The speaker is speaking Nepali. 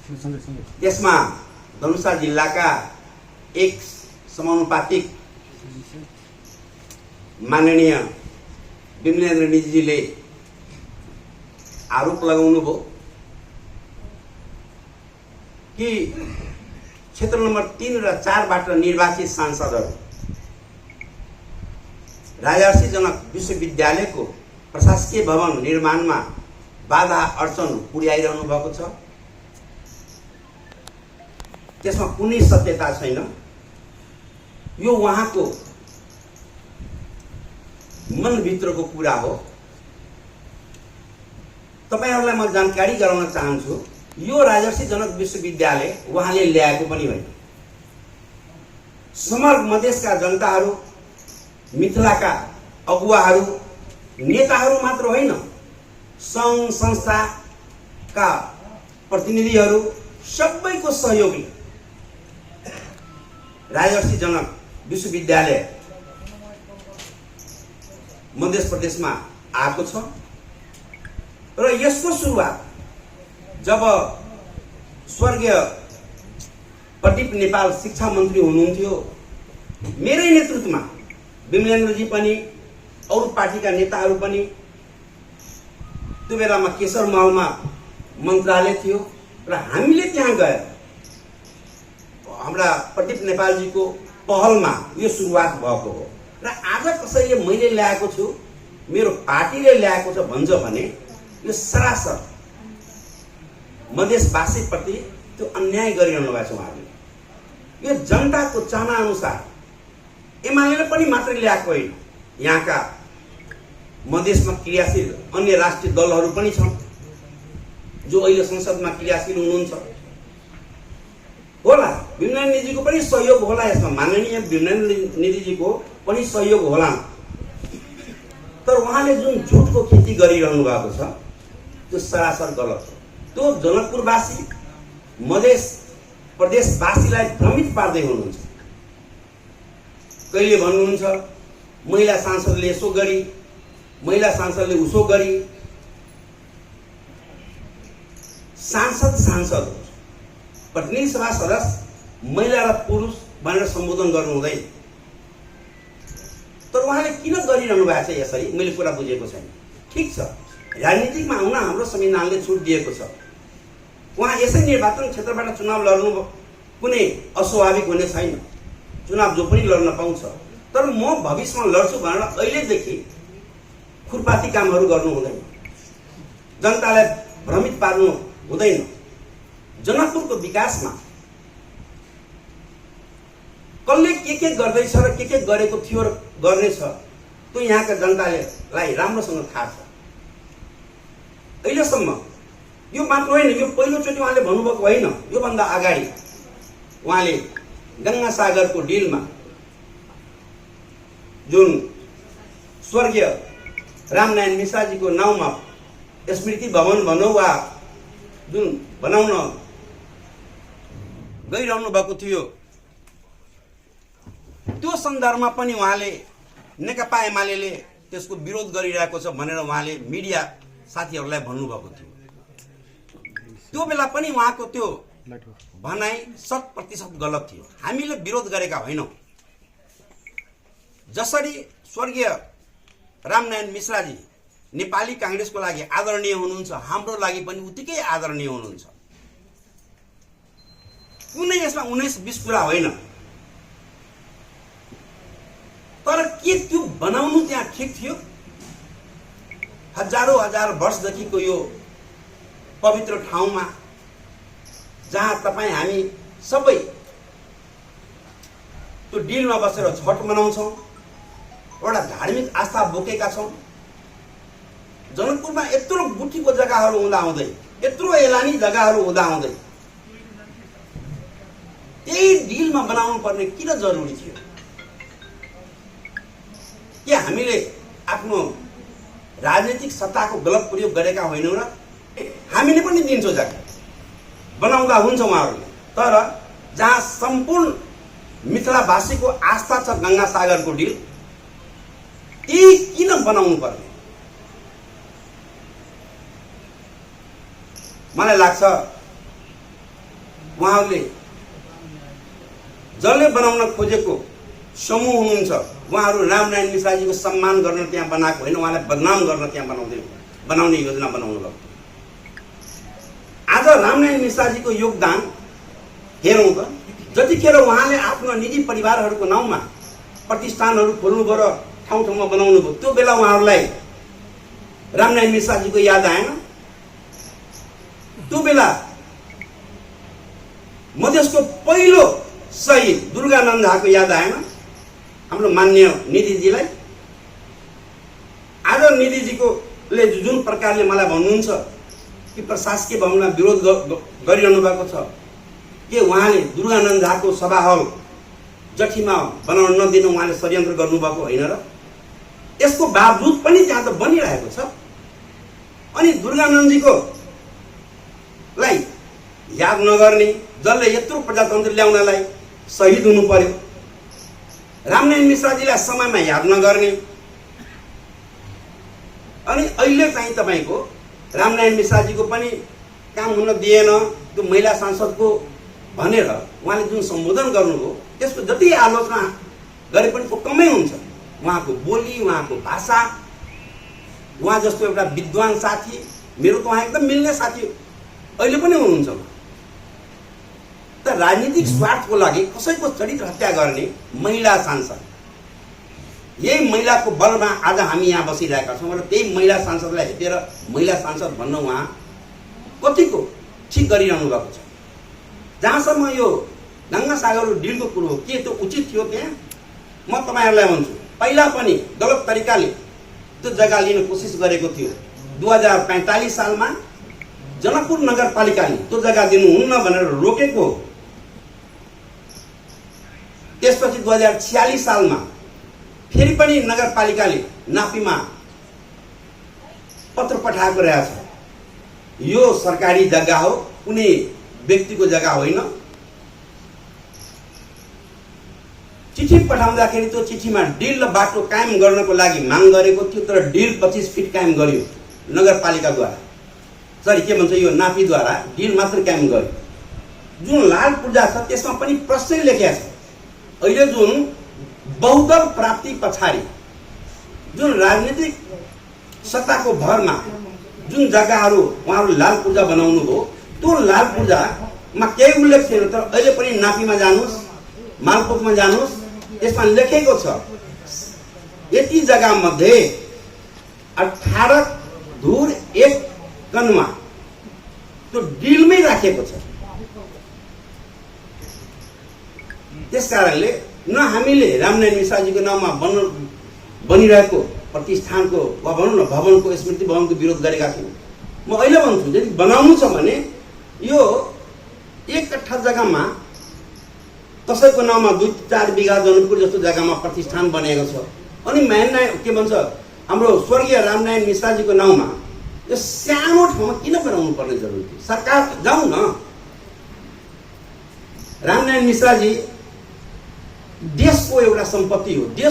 त्यसमा धनुषा जिल्लाका एक समानुपातिक माननीय विमलेन्द्र निधिजीले आरोप लगाउनु भयो कि क्षेत्र नम्बर 3 र 4 बाट निर्वाचित सांसदहरू राजर्षि जनक विश्वविद्यालयको प्रशासकीय भवन निर्माणमा बाधा अडचन पुर्याइरहनु भएको छ। त्यसमा कुनै सत्यता छैन। यो उहाँको मनभित्रको कुरा हो। तपाईहरुलाई म जानकारी गराउन चाहन्छु, यो राजर्षि जनक विश्वविद्यालय उहाँले ल्याएको पनि होइन। समग्र मधेसका जनताहरू, मिथिलाका अगुवाहरू, नेताहरू मात्र होइन, सङ्घ संस्थाका प्रतिनिधिहरू सबैको सहयोगले राजर्षि जनक विश्वविद्यालय मध्य प्रदेशमा आएको छ। र यसको सुरुवात जब स्वर्गीय प्रदीप नेपाल शिक्षा मन्त्री हुनुहुन्थ्यो, मेरै नेतृत्वमा विमलेन्द्रजी पनि अरू पार्टीका नेताहरू पनि, त्यो बेलामा केशर महलमा मन्त्रालय थियो र हामीले त्यहाँ गएर हाम्रा प्रदीप नेपालजीको पहलमा यो सुरुवात भएको हो। र आज कसैले मैले ल्याएको छु, मेरो पार्टीले ल्याएको छ भन्छ भने यो सरासर मधेसवासीप्रति त्यो अन्याय गरिरहनु भएको छ उहाँहरूले। यो जनताको चाहना अनुसार एमाले पनि मात्रै ल्याएको होइन, यहाँका मधेसमा क्रियाशील अन्य राष्ट्रिय दलहरू पनि छन् जो अहिले संसदमा क्रियाशील हुनुहुन्छ। होला विमलेन्द्र निधिजीको पनि सहयोग होला, यसमा माननीय विमलेन्द्र निधिजीको पनि सहयोग होला। तर उहाँले जुन झुटको खेती गरिरहनु भएको छ त्यो सरासर गलत हो। त्यो जनकपुरवासी, मधेस प्रदेशवासीलाई भ्रमित पार्दै हुनुहुन्छ। कहिले भन्नुहुन्छ महिला सांसदले यसो गरी, महिला सांसदले उसो गरी। सांसद प्रतिनिधि सभा सदस्य महिला र पुरुष भनेर सम्बोधन गर्नु हुँदैन। तर उहाँले किन गरिरहनु भएको छ यसरी, मैले कुरा बुझेको छैन। ठिक छ, राजनीतिकमा आउन हाम्रो संविधानले छुट दिएको छ। उहाँ यसै निर्वाचन क्षेत्रबाट चुनाव लड्नु कुनै अस्वाभाविक हुने छैन। चुनाव जो पनि लड्न पाउँछ। तर म भविष्यमा लड्छु भनेर अहिलेदेखि खुरपाती कामहरू गर्नु हुँदैन, जनतालाई भ्रमित पार्नु हुँदैन। जनकपुरको विकासमा कसले के गर्दैछ र के गरेको थियो र गर्नेछ त्यो यहाँका जनतालाई राम्रोसँग थाहा छ। अहिलेसम्म यो मात्र होइन, यो पहिलोचोटि उहाँले भन्नुभएको होइन, योभन्दा अगाडि उहाँले गङ्गा सागरको डिलमा जुन स्वर्गीय रामनारायण मिश्राजीको नाउँमा स्मृति भवन भनौँ वा जुन बनाउन गइरहनु भएको थियो, त्यो सन्दर्भमा पनि उहाँले नेकपा एमाले त्यसको विरोध गरिरहेको छ भनेर उहाँले मिडिया साथीहरूलाई भन्नुभएको थियो। त्यो बेला पनि उहाँको त्यो भनाइ 100% गलत थियो। हामीले विरोध गरेका होइनौँ। जसरी स्वर्गीय रामनारायण मिश्राजी नेपाली कांग्रेसको लागि आदरणीय हुनुहुन्छ, हाम्रो लागि पनि उत्तिकै आदरणीय हुनुहुन्छ। कुनै यसमा 19-20 कुरा होइन। तर के त्यो बनाउनु त्यहाँ ठिक थियो? हजारौं वर्षदेखिको यो पवित्र ठाउँमा जहाँ तपाईँ हामी सबै त्यो डिलमा बसेर छठ मनाउँछौँ, एउटा धार्मिक आस्था बोकेका छौँ। जनकपुरमा यत्रो गुठीको जग्गाहरू हुँदाहुँदै, यत्रो एलानी जग्गाहरू हुँदाहुँदै त्यही डिलमा बनाउनु पर्ने किन जरुरी थियो? के हामीले आफ्नो राजनीतिक सत्ताको गलत प्रयोग गरेका होइनौँ र? हामीले पनि दिन्छौँ जग्गा, बनाउँदा हुन्छ उहाँहरूले। तर जहाँ सम्पूर्ण मिथिलावासीको आस्था छ गङ्गा सागरको डिल, ती किन बनाउनु पर्ने? मलाई लाग्छ उहाँहरूले जसले बनाउन खोजेको समूह हुनुहुन्छ, उहाँहरू रामनारायण मिश्राजीको सम्मान गर्न त्यहाँ बनाएको होइन, उहाँलाई बदनाम गर्न त्यहाँ बनाउने योजना बनाउनु भएको। आज रामनारायण मिश्राजीको योगदान हेरौँ त, जतिखेर उहाँले आफ्नो निजी परिवारहरूको नाउँमा प्रतिष्ठानहरू खोल्नुभयो र ठाउँ ठाउँमा बनाउनु भयो, त्यो बेला उहाँहरूलाई रामनारायण मिश्राजीको याद आएन? त्यो बेला मधेसको पहिलो शहीद दुर्गानन्द झाको याद आएन हाम्रो मान्य निधिजीलाई? आज निधिजीकोले जुन प्रकारले मलाई भन्नुहुन्छ कि प्रशासकीय भवनमा विरोध गरिरहनु भएको छ, के उहाँले दुर्गानन्द झाको सभा हल जठीमा बनाउन नदिनु उहाँले षड्यन्त्र गर्नुभएको होइन र? यसको बावजुद पनि त्यहाँ त बनिरहेको छ। अनि दुर्गानन्दजीको लाई याद नगर्ने, जसले यत्रो प्रजातन्त्र ल्याउनलाई शहीद हुनु पर्यो, रामनारायण मिश्राजीलाई समयमा याद नगर्ने, अनि अहिले चाहिँ तपाईको रामनारायण मिश्राजीको पनि काम हुन दिएन त्यो महिला सांसदको भनेर उहाँले जुन सम्बोधन गर्नुभयो त्यसको जति आलोचना गरे पनि कमै हुन्छ। उहाँको बोली, उहाँको भाषा, उहाँ जस्तो एउटा विद्वान साथी, मेरो त उहाँ एकदम मिल्ने साथी अहिले पनि हुनुहुन्छ। त राजनीतिक स्वार्थको लागि कसैको चरित्र हत्या गर्ने महिला सांसद, यही महिलाको बलमा आज हामी यहाँ बसिरहेका छौँ र त्यही महिला सांसदलाई हेरेर महिला सांसद भन्न उहाँ कतिको ठिक गरिरहनु भएको छ। जहाँसम्म यो गङ्गा सागर डिलको कुरो हो, के त्यो उचित थियो? त्यहाँ म तपाईँहरूलाई भन्छु, पहिला पनि गलत तरिकाले त्यो जग्गा लिन कोसिस गरेको थियो। 2045 सालमा जनकपुर नगरपालिकाले त्यो जग्गा दिनुहुन्न भनेर रोकेको। त्यसपछि 2046 सालमा फेरि पनि नगरपालिकाले नापीमा पत्र पठाएको रहेछ, यो सरकारी जग्गा हो, कुनै व्यक्तिको जग्गा होइन। चिठी पठाउँदाखेरि त्यो चिठीमा डिल र बाटो कायम गर्नको लागि माग गरेको थियो, तर डिल 25 फिट कायम गर्यो नगरपालिकाद्वारा, सरी के भन्छ यो नापीद्वारा डिल मात्र कायम गर्यो। जुन लाल पूर्जा छ त्यसमा पनि प्रश्न लेखेको छ। अहिले जुन बहुदल प्राप्ति पछाडि जुन राजनीतिक सत्ताको भरमा जुन जग्गाहरू उहाँहरू लाल पूर्जा बनाउनु भयो, त्यो लाल पूर्जामा केही उल्लेख छैन, तर अहिले पनि नापीमा जानुहोस्, मालपोतमा जानुहोस्, यसमा लेखेको छ यति जग्गा मध्ये 18 धुर 1 कन्वा त्यो डिलमै राखेको छ। त्यसकारणले न हामीले रामनारायण मिश्राजीको नाममा बनिरहेको प्रतिष्ठानको वा भनौँ न भवनको, स्मृति भवनको विरोध गरेका छौँ। म अहिले भन्छु, यदि बनाउनु छ भने यो 1 कट्ठा जग्गामा कसैको नाममा 2-4 बिघा जनकपुर जस्तो जग्गामा प्रतिष्ठान बनेको छ। अनि के भन्छ हाम्रो स्वर्गीय रामनारायण मिश्राजीको नाउँमा यो सानो ठाउँमा किन बनाउनु पर्ने जरुरी थियो? सरकार जाउँ न। रामनारायण मिश्राजी देशको एउटा सम्पत्ति हो, देश